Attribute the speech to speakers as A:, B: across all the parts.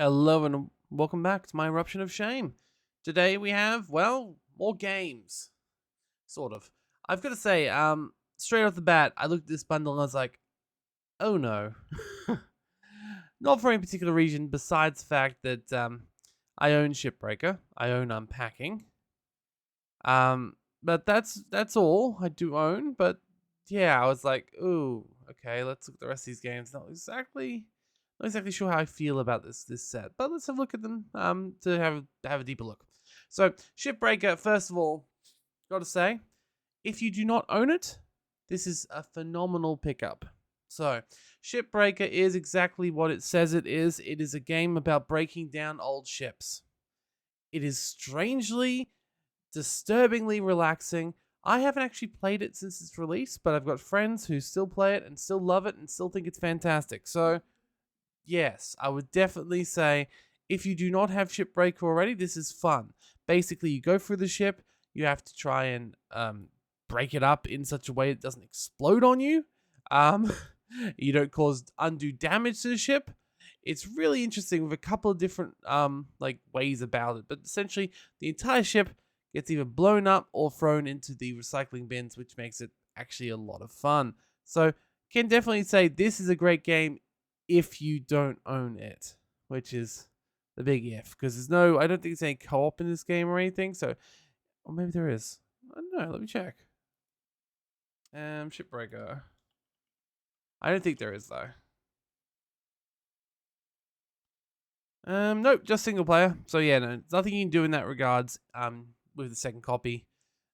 A: Hello and welcome back to my Eruption of Shame. Today we have, well, more games. Sort of. I've got to say, straight off the bat, I looked at this bundle and I was like, oh no. Not for any particular reason besides the fact that I own Shipbreaker, I own Unpacking. But that's all I do own, but yeah, I was like, ooh, okay, let's look at the rest of these games. Not exactly sure how I feel about this set, but let's have a look at them to have a deeper look. So, Shipbreaker, first of all, got to say, if you do not own it, this is a phenomenal pickup. So, Shipbreaker is exactly what it says it is. It is a game about breaking down old ships. It is strangely, disturbingly relaxing. I haven't actually played it since its release, but I've got friends who still play it and still love it and still think it's fantastic. So, yes, I would definitely say if you do not have Shipbreaker already, this is fun. Basically, you go through the ship, you have to try and break it up in such a way it doesn't explode on you. Um, you don't cause undue damage to the ship. It's really interesting with a couple of different ways about it, but essentially the entire ship gets either blown up or thrown into the recycling bins, which makes it actually a lot of fun. So, can definitely say this is a great game if you don't own it, which is the big if, because I don't think there's any co-op in this game or anything. So, or maybe there is. I don't know. Let me check. Shipbreaker. I don't think there is though. Nope, just single player. So yeah, no, nothing you can do in that regards. With the second copy,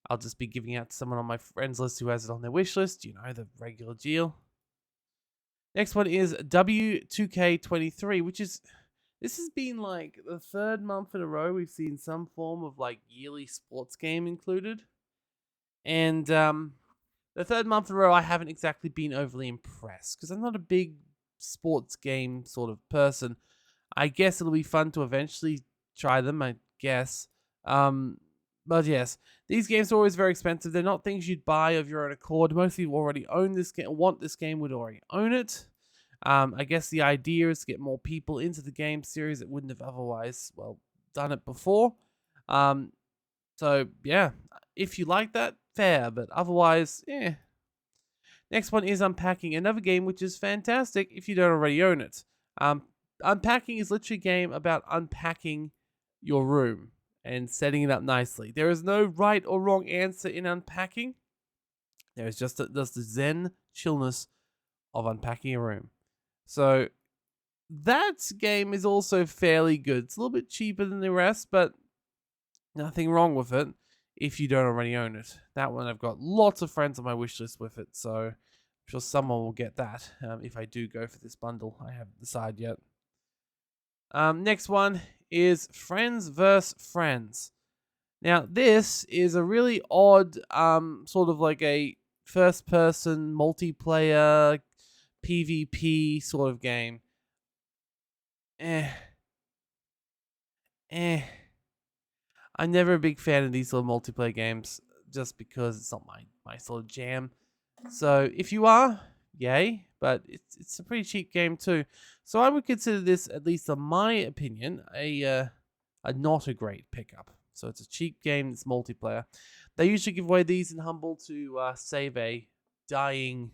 A: I'll just be giving out to someone on my friends list who has it on their wish list. You know, the regular deal. Next one is W2K23, which is this has been like the third month in a row we've seen some form of like yearly sports game included. And the third month in a row I haven't exactly been overly impressed because I'm not a big sports game sort of person. I guess it'll be fun to eventually try them, I guess. But yes, these games are always very expensive. They're not things you'd buy of your own accord. Most people already own this game, want this game, would already own it. I guess the idea is to get more people into the game series that wouldn't have otherwise, well, done it before. Um, so yeah, if you like that, fair, but otherwise, yeah. Next one is Unpacking, another game which is fantastic if you don't already own it. Unpacking is literally a game about unpacking your room and setting it up nicely. There is no right or wrong answer in unpacking. There is just the zen chillness of unpacking a room. So that game is also fairly good. It's a little bit cheaper than the rest, but nothing wrong with it if you don't already own it. That one I've got lots of friends on my wish list with it, so I'm sure someone will get that if I do go for this bundle. I haven't decided yet. Next one is Friends vs. Friends. Now, this is a really odd, sort of like a first person multiplayer PvP sort of game. Eh. Eh. I'm never a big fan of these sort of multiplayer games just because it's not my sort of jam. So if you are, yay, but it's a pretty cheap game too. So I would consider this, at least in my opinion, a not a great pickup. So it's a cheap game that's multiplayer. They usually give away these in Humble to save a dying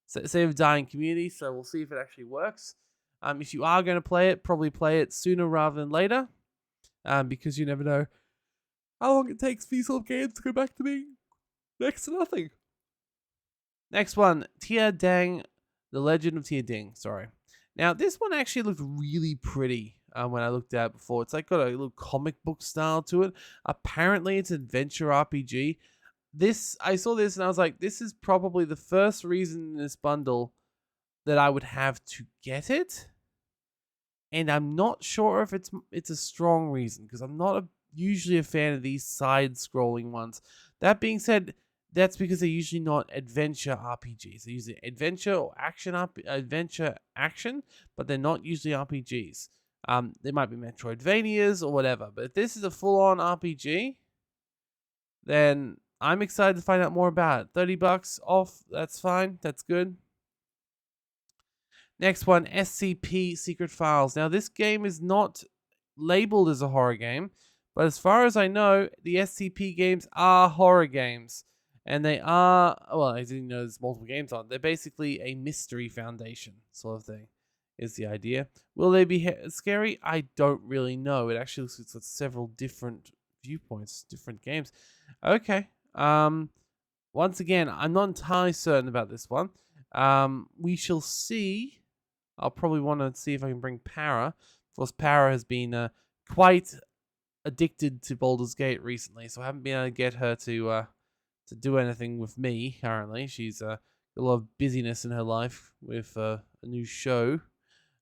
A: save a dying community. So we'll see if it actually works. If you are going to play it, probably play it sooner rather than later, because you never know how long it takes for these sort of games to go back to being next to nothing. Next one, Tia Dang, The Legend of Tia Ding. Sorry. Now, this one actually looked really pretty when I looked at it before. It's like got a little comic book style to it. Apparently, it's an adventure RPG. I saw this and I was like, this is probably the first reason in this bundle that I would have to get it. And I'm not sure if it's a strong reason because I'm not usually a fan of these side-scrolling ones. That being said, that's because they're usually not adventure RPGs. They're usually adventure or adventure action, but they're not usually RPGs. They might be Metroidvanias or whatever. But if this is a full-on RPG, then I'm excited to find out more about it. $30 off, that's fine. That's good. Next one, SCP Secret Files. Now, this game is not labeled as a horror game, but as far as I know, the SCP games are horror games. And they are, well, I didn't know there's multiple games on. They're basically a mystery foundation sort of thing, is the idea. Will they be scary? I don't really know. It actually looks like it's got several different viewpoints, different games. Okay. Once again, I'm not entirely certain about this one. We shall see. I'll probably want to see if I can bring Para. Of course, Para has been quite addicted to Baldur's Gate recently, so I haven't been able to get her to do anything with me currently. She's got a lot of busyness in her life with a new show,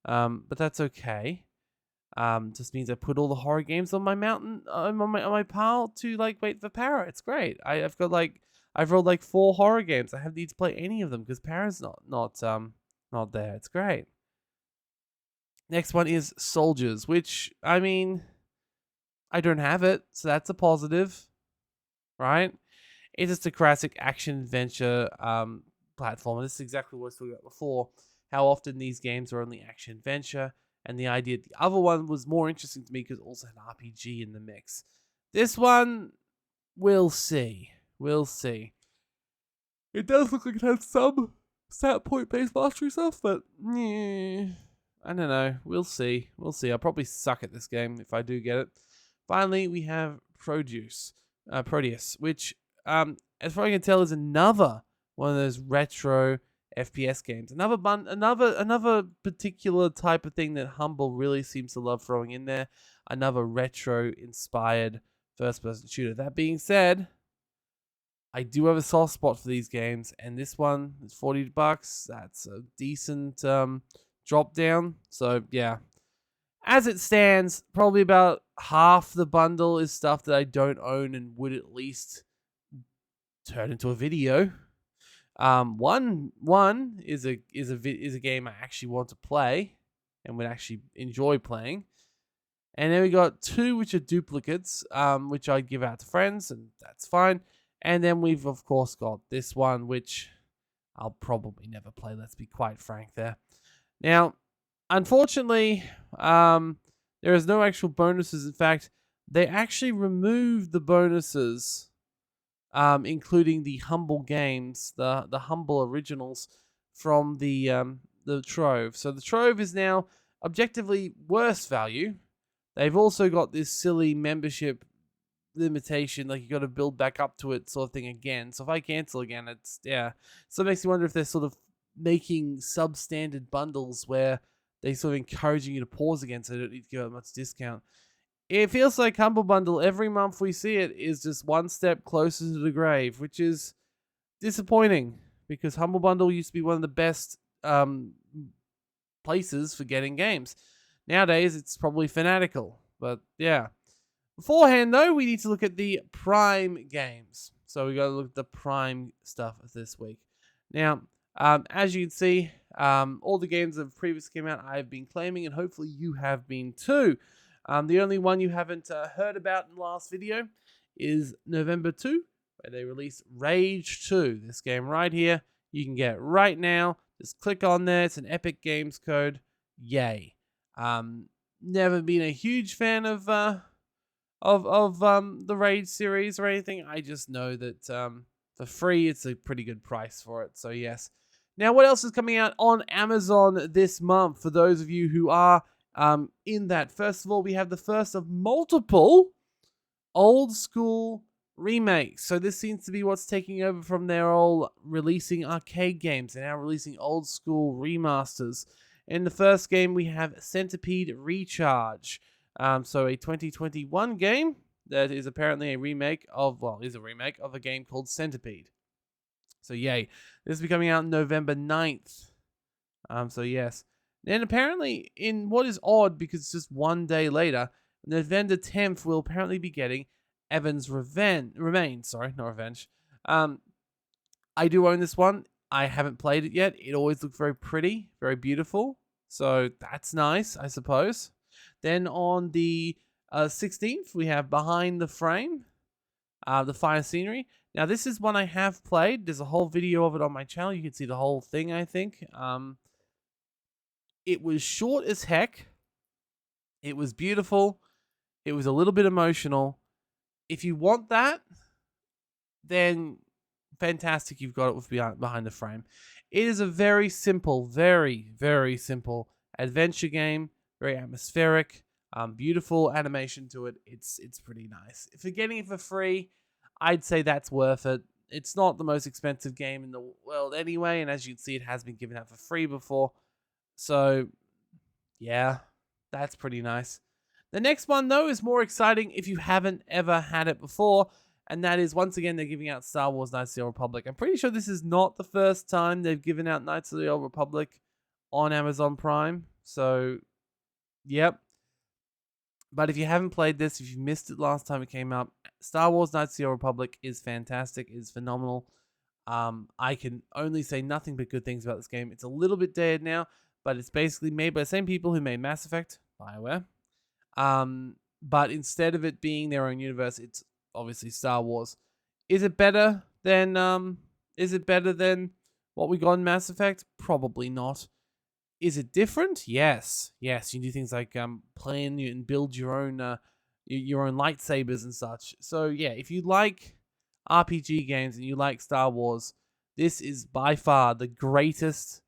A: but that's okay. Just means I put all the horror games on my mountain, on my pile to like wait for Para. It's great. I've rolled like 4 horror games. I haven't need to play any of them because Para's not there. It's great. Next one is Soldiers, which I mean, I don't have it, so that's a positive, right? It's just a classic action adventure platform. This is exactly what I was talking about before. How often these games are only action adventure, and the idea the other one was more interesting to me because it also had RPG in the mix. This one, we'll see. We'll see. It does look like it has some stat point based mastery stuff, but yeah, I don't know. We'll see. We'll see. I'll probably suck at this game if I do get it. Finally, we have Proteus, which, as far as I can tell, is another one of those retro FPS games. Another particular type of thing that Humble really seems to love throwing in there. Another retro-inspired first-person shooter. That being said, I do have a soft spot for these games, and this one is $40. That's a decent drop down. So yeah. As it stands, probably about half the bundle is stuff that I don't own and would at least turn into a video. One is a game I actually want to play and would actually enjoy playing. And then we got 2 which are duplicates, which I'd give out to friends, and that's fine. And then we've of course got this one, which I'll probably never play. Let's be quite frank there. Now, unfortunately, there is no actual bonuses. In fact, they actually removed the bonuses, including the Humble games, the Humble originals from the Trove. So the Trove is now objectively worse value. They've also got this silly membership limitation, like you got to build back up to it sort of thing again. So if I cancel again, it's So it makes me wonder if they're sort of making substandard bundles where they sort of encouraging you to pause again so they don't need to give out much discount. It feels like Humble Bundle, every month we see it, is just one step closer to the grave, which is disappointing because Humble Bundle used to be one of the best places for getting games. Nowadays, it's probably fanatical, but yeah. Beforehand, though, we need to look at the Prime games. So we got to look at the Prime stuff this week. Now, as you can see, all the games that previously came out, I've been claiming, and hopefully you have been too. The only one you haven't heard about in the last video is November 2, where they released Rage 2. This game right here, you can get right now. Just click on there. It's an Epic Games code. Yay. Never been a huge fan of the Rage series or anything. I just know that for free, it's a pretty good price for it. So yes. Now, what else is coming out on Amazon this month? For those of you who are in that, first of all, we have the first of multiple old school remakes. So this seems to be what's taking over from their old releasing arcade games. They're now releasing old school remasters. In the first game, we have Centipede Recharge. So a 2021 game that is apparently a remake of a game called Centipede. So yay. This will be coming out November 9th. So yes. Then apparently, in what is odd because it's just one day later, November 10th we'll apparently be getting Evan's Remains. Sorry, not Revenge. I do own this one. I haven't played it yet. It always looked very pretty, very beautiful. So that's nice, I suppose. Then on the 16th, we have Behind the Frame, the Fire Scenery. Now, this is one I have played. There's a whole video of it on my channel. You can see the whole thing, I think. It was short as heck. It was beautiful. It was a little bit emotional. If you want that, then fantastic, you've got it with behind the frame. It is a very simple, very, very simple adventure game, very atmospheric, beautiful animation to it. It's pretty nice. If you're getting it for free, I'd say that's worth it. It's not the most expensive game in the world anyway, and as you can see, it has been given out for free before. So, yeah, that's pretty nice. The next one, though, is more exciting if you haven't ever had it before, and that is, once again, they're giving out Star Wars Knights of the Old Republic. I'm pretty sure this is not the first time they've given out Knights of the Old Republic on Amazon Prime. So, yep. But if you haven't played this, if you missed it last time it came out, Star Wars Knights of the Old Republic is fantastic, is phenomenal. I can only say nothing but good things about this game. It's a little bit dated now, but it's basically made by the same people who made Mass Effect, BioWare. But instead of it being their own universe, it's obviously Star Wars. Is it better than what we got in Mass Effect? Probably not. Is it different? Yes. Yes, you do things like plan and build your own lightsabers and such. So yeah, if you like RPG games and you like Star Wars, this is by far the greatest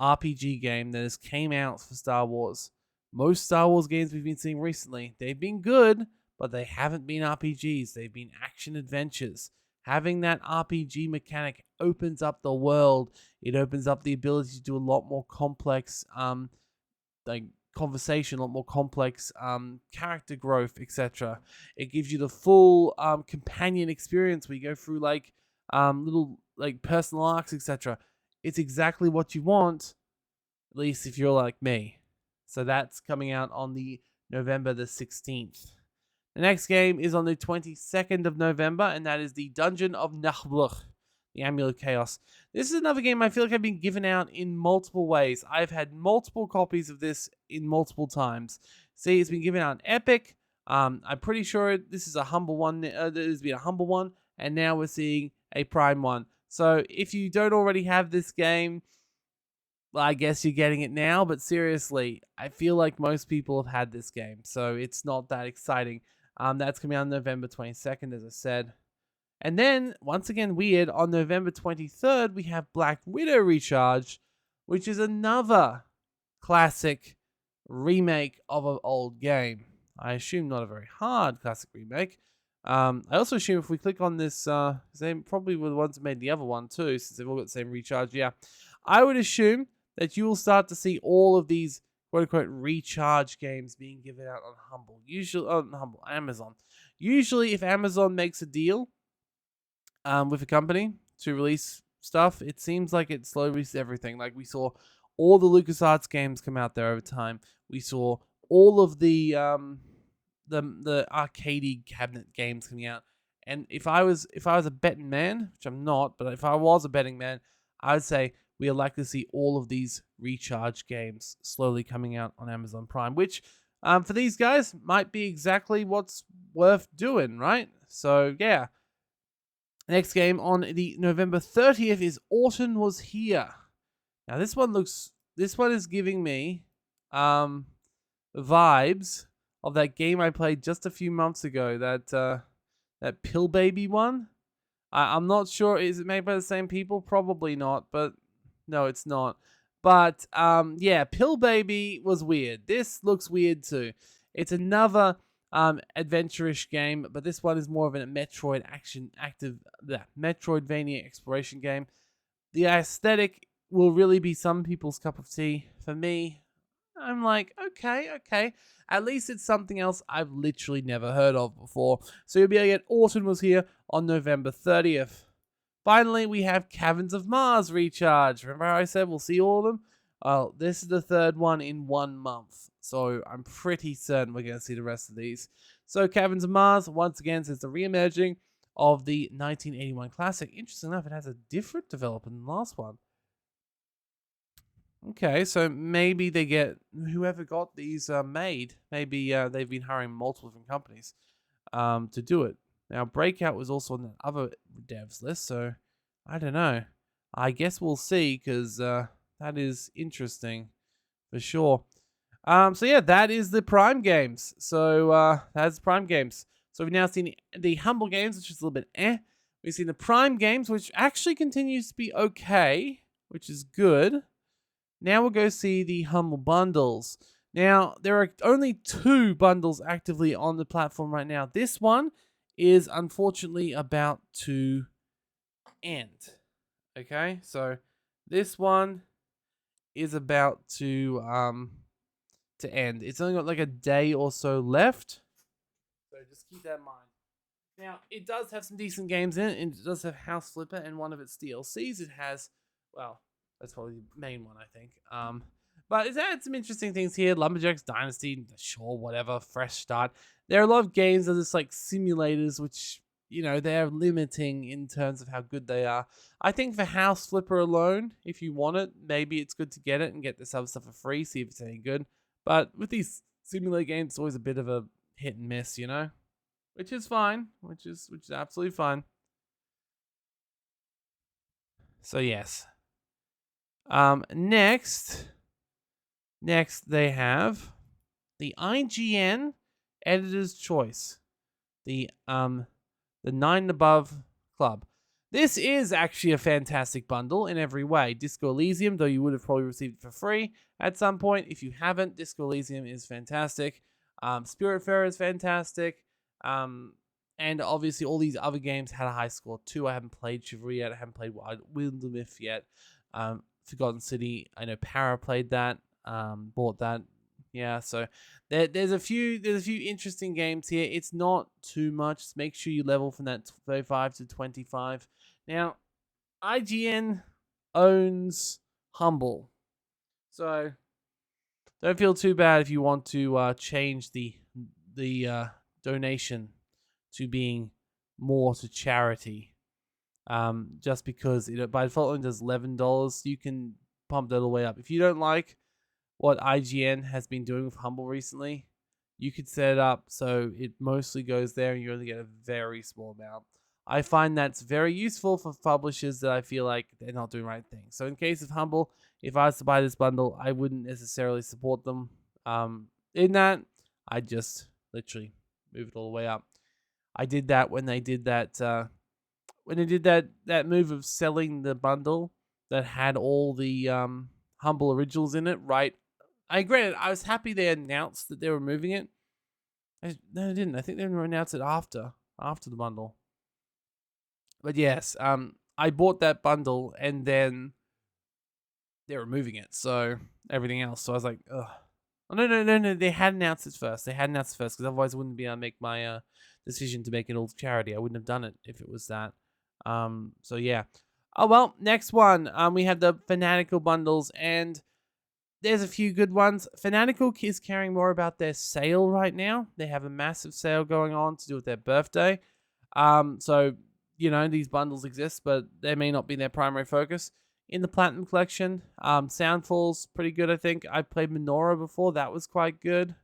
A: RPG game that has came out for Star Wars. Most Star Wars games we've been seeing recently, they've been good, but they haven't been RPGs. They've been action adventures. Having that RPG mechanic opens up the world. It opens up the ability to do a lot more complex like conversation, a lot more complex character growth, etc. It gives you the full companion experience where you go through like little like personal arcs, etc. It's exactly what you want, at least if you're like me. So that's coming out on the November the 16th. The next game is on the 22nd of November, and that is the Dungeon of Nahbluch, the Amulet of Chaos. This is another game I feel like I've been given out in multiple ways. I've had multiple copies of this in multiple times. See, it's been given out in Epic. I'm pretty sure this is a humble one. There's been a humble one, and now we're seeing a Prime one. So if you don't already have this game, well, I guess you're getting it now, but seriously, I feel like most people have had this game, so it's not that exciting. That's coming out on November 22nd, as I said. And then, once again, weird, on November 23rd, we have Black Widow Recharge, which is another classic remake of an old game. I assume not a very hard classic remake. I also assume if we click on this, they probably were the ones that made the other one too, since they've all got the same recharge. Yeah, I would assume that you will start to see all of these quote-unquote recharge games being given out on Amazon. Usually, if Amazon makes a deal with a company to release stuff, it seems like it slowly releases everything. Like we saw all the LucasArts games come out there over time. We saw all of the arcade cabinet games coming out. And if I was a betting man, which I'm not, but if I was a betting man, I would say we are likely to see all of these recharge games slowly coming out on Amazon Prime, which for these guys might be exactly what's worth doing, right? So yeah. Next game on the November 30th is Autumn Was Here. Now this one is giving me vibes of that game I played just a few months ago, that Pill Baby one. I'm not sure, is it made by the same people? Probably not, but no, it's not. But yeah, Pill Baby was weird. This looks weird too. It's another adventure-ish game, but this one is more of a Metroidvania exploration game. The aesthetic will really be some people's cup of tea. For me, I'm like, okay. At least it's something else I've literally never heard of before. So you'll be able to get Autumn Was Here on November 30th. Finally, we have Caverns of Mars Recharge. Remember how I said we'll see all of them? Well, this is the third one in 1 month. So I'm pretty certain we're going to see the rest of these. So Caverns of Mars, once again, is the re-emerging of the 1981 classic. Interesting enough, it has a different developer than the last one. Okay, so maybe they get whoever got these made. Maybe they've been hiring multiple different companies to do it. Now, Breakout was also on that other devs list, so I don't know. I guess we'll see, because that is interesting for sure. So yeah, that is the Prime games. So that's Prime games. So we've now seen the Humble games, which is a little bit eh. We've seen the Prime games, which actually continues to be okay, which is good. Now we'll go see the Humble bundles. Now, there are only 2 bundles actively on the platform right now. This one is unfortunately about to end. Okay, so this one is about to end. It's only got like a day or so left. So just keep that in mind. Now, it does have some decent games in it, and it does have House Flipper and one of its DLCs. It has, well, that's probably the main one, I think. But it's had some interesting things here. Lumberjack's Dynasty, sure, whatever, fresh start. There are a lot of games that are just like simulators, which, you know, they're limiting in terms of how good they are. I think for House Flipper alone, if you want it, maybe it's good to get it and get this other stuff for free, see if it's any good. But with these simulator games, it's always a bit of a hit and miss, you know? Which is fine, which is absolutely fine. So yes. Next they have the IGN Editor's Choice, the 9 and Above Club. This is actually a fantastic bundle in every way. Disco Elysium, though you would have probably received it for free at some point. If you haven't, Disco Elysium is fantastic. Spiritfarer is fantastic. And obviously all these other games had a high score too. I haven't played Chivalry yet. I haven't played Wildermyth yet. Forgotten City, I know Para played that. Bought that. Yeah, so there's a few interesting games here. It's not too much. Just make sure you level from that 35 to 25. Now, IGN owns Humble, so don't feel too bad if you want to change the donation to being more to charity. Just because by default only does $11, you can pump that all the way up. If you don't like what IGN has been doing with Humble recently, you could set it up so it mostly goes there and you only get a very small amount. I find that's very useful for publishers that I feel like they're not doing the right thing. So in case of Humble, if I was to buy this bundle, I wouldn't necessarily support them. In that, I just literally move it all the way up. I did that when they did that that move of selling the bundle that had all the Humble originals in it, right? I granted, I was happy they announced that they were moving it. No, they didn't. I think they announced it after the bundle. But yes, I bought that bundle and then they were moving it. So everything else. So I was like, ugh. Oh, no. They had announced it first. Because otherwise I wouldn't be able to make my decision to make it all charity. I wouldn't have done it if it was that. So yeah. Oh well, next one. We have the Fanatical bundles, and there's a few good ones. Fanatical is caring more about their sale right now. They have a massive sale going on to do with their birthday. So you know these bundles exist, but they may not be their primary focus. In the Platinum Collection, Soundfall's pretty good, I think. I played Menorah before. That was quite good.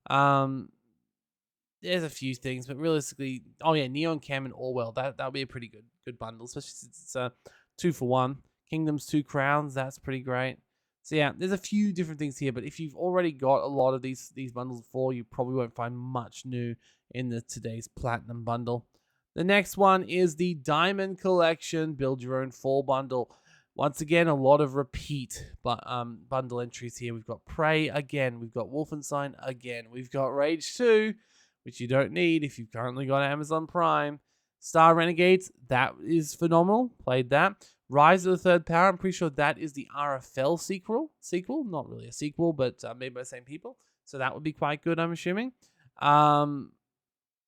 A: There's a few things, but realistically, oh yeah, Neon Cam and Orwell, that'll be a pretty good bundle, especially since it's a 2 for 1. Kingdoms 2 Crowns, that's pretty great. So yeah, there's a few different things here, but if you've already got a lot of these bundles before, you probably won't find much new in today's Platinum bundle. The next one is the Diamond Collection Build Your Own Fall bundle. Once again, a lot of repeat bundle entries here. We've got Prey again. We've got Wolfenstein again. We've got Rage 2, which you don't need if you've currently got Amazon Prime. Star Renegades, that is phenomenal. Played that. Rise of the Third Power, I'm pretty sure that is the RFL sequel. Not really a sequel, but made by the same people. So that would be quite good, I'm assuming. And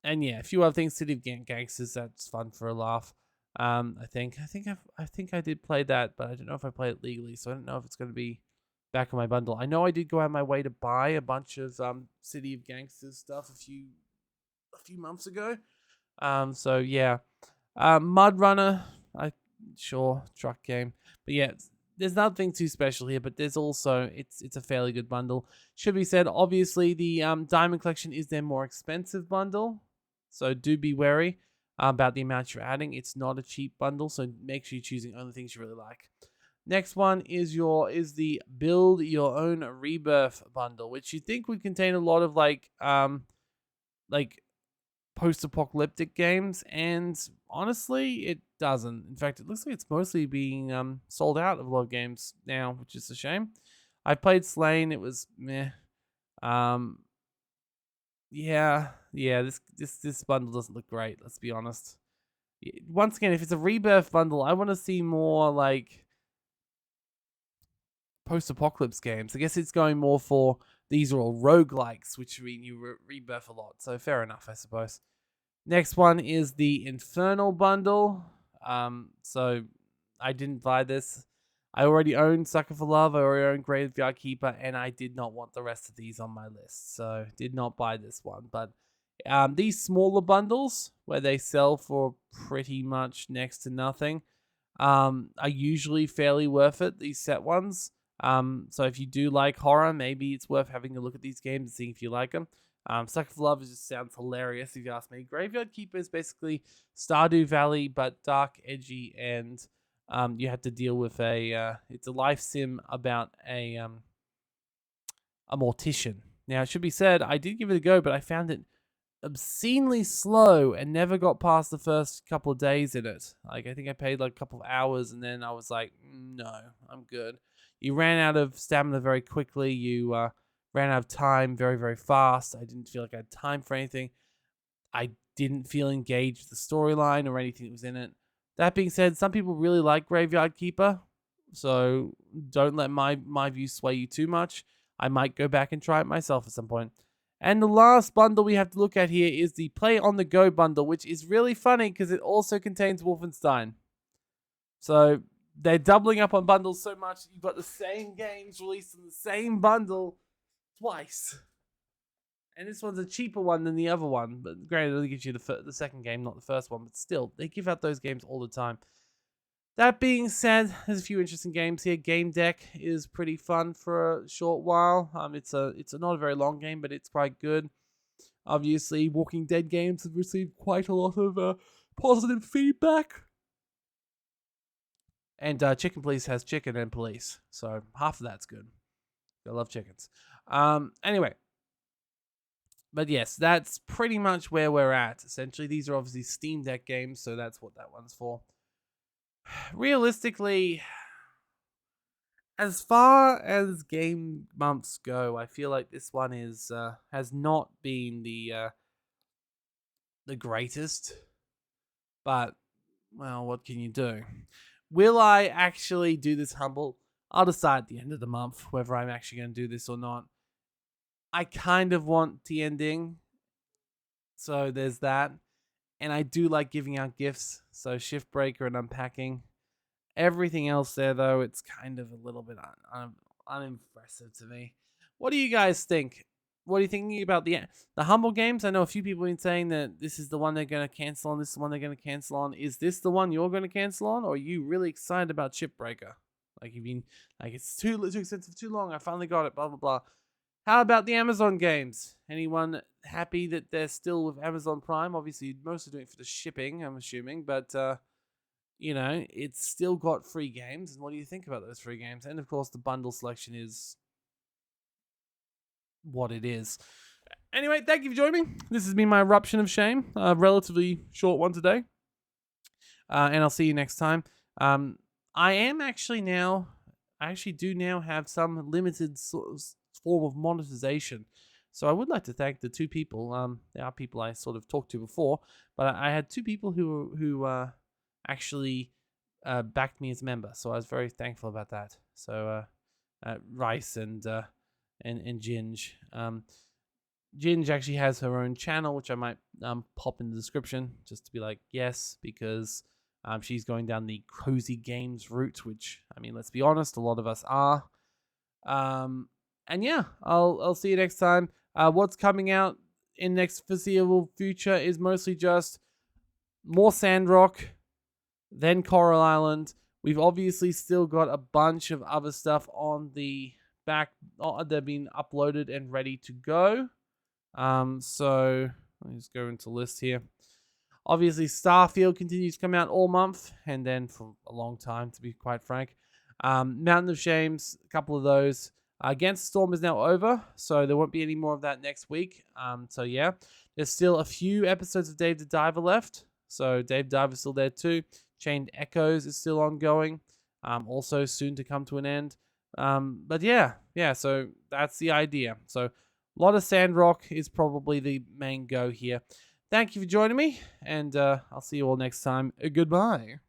A: yeah, a few other things. City of Gangsters, that's fun for a laugh. I think I did play that, but I don't know if I played it legally, so I don't know if it's going to be back on my bundle. I know I did go out of my way to buy a bunch of City of Gangsters stuff a few months ago. So yeah, Mud Runner, truck game, but yeah, there's nothing too special here. But there's also it's a fairly good bundle. Should be said, obviously the Diamond Collection is their more expensive bundle, so do be wary about the amount you're adding. It's not a cheap bundle, so make sure you're choosing only things you really like. Next one is the Build Your Own Rebirth bundle, which you think would contain a lot of like post-apocalyptic games, and honestly, it doesn't. In fact, it looks like it's mostly being sold out of a lot of games now, which is a shame. I played Slain, it was meh. Um, yeah, this bundle doesn't look great. Let's be honest. Once again, if it's a Rebirth bundle, I want to see more like post-apocalypse games. I guess it's going more for these are all roguelikes, which mean you rebirth a lot. So fair enough, I suppose. Next one is the Infernal bundle. So I didn't buy this. I already own Sucker for Love, I already own Graveyard Keeper, and I did not want the rest of these on my list. So did not buy this one. But these smaller bundles, where they sell for pretty much next to nothing, are usually fairly worth it, these set ones. So if you do like horror, maybe it's worth having a look at these games and seeing if you like them. Sucker for Love just sounds hilarious if you ask me. Graveyard Keeper is basically Stardew Valley, but dark, edgy, and you have to deal with it's a life sim about a mortician. Now, it should be said, I did give it a go, but I found it obscenely slow and never got past the first couple of days in it. Like, I think I played like a couple of hours and then I was like, no, I'm good. You ran out of stamina very quickly. You ran out of time very, very fast. I didn't feel like I had time for anything. I didn't feel engaged with the storyline or anything that was in it. That being said, some people really like Graveyard Keeper, so don't let my views sway you too much. I might go back and try it myself at some point. And the last bundle we have to look at here is the Play on the Go bundle, which is really funny because it also contains Wolfenstein. So they're doubling up on bundles so much that you've got the same games released in the same bundle twice. And this one's a cheaper one than the other one. But granted, it only gives you the second game, not the first one. But still, they give out those games all the time. That being said, there's a few interesting games here. Game Deck is pretty fun for a short while. It's not a very long game, but it's quite good. Obviously, Walking Dead games have received quite a lot of positive feedback. And Chicken Police has chicken and police, so half of that's good. I love chickens. Anyway. But yes, that's pretty much where we're at. Essentially, these are obviously Steam Deck games, so that's what that one's for. Realistically, as far as game months go, I feel like this one has not been the greatest. But, well, what can you do? Will I actually do this humble? I'll decide at the end of the month whether I'm actually going to do this or not. I kind of want the ending, so there's that. And I do like giving out gifts, so Shift Breaker and Unpacking. Everything else there, though, it's kind of a little bit unimpressive to me. What do you guys think? What are you thinking about the Humble games? I know a few people have been saying that this is the one they're going to cancel on, this is the one they're going to cancel on. Is this the one you're going to cancel on, or are you really excited about Shift Breaker? Like, you've been, like, it's too expensive, too long, I finally got it, blah, blah, blah. How about the Amazon games? Anyone happy that they're still with Amazon Prime? Obviously, most are doing it for the shipping, I'm assuming, but, it's still got free games. And what do you think about those free games? And, of course, the bundle selection is what it is. Anyway, thank you for joining me. This has been my Eruption of Shame. A relatively short one today. And I'll see you next time. I actually do now have some limited form of monetization. So I would like to thank the two people. There are people I sort of talked to before, but I had two people who actually backed me as a member. So I was very thankful about that. So Rice and Ginge. Ginge actually has her own channel, which I might pop in the description just to be like, yes, because she's going down the cozy games route, which, I mean, let's be honest, a lot of us are. And yeah, I'll see you next time. What's coming out in next foreseeable future is mostly just more Sandrock, then Coral Island. We've obviously still got a bunch of other stuff on the back. They've been uploaded and ready to go. So let me just go into list here. Obviously, Starfield continues to come out all month, and then for a long time, to be quite frank. Mountain of Shames, a couple of those. Against Storm is now over, so there won't be any more of that next week. So yeah, there's still a few episodes of Dave the Diver left. So Dave Diver's still there too. Chained Echoes is still ongoing. Also soon to come to an end. But yeah, so that's the idea. So a lot of Sandrock is probably the main go here. Thank you for joining me, and I'll see you all next time. Goodbye.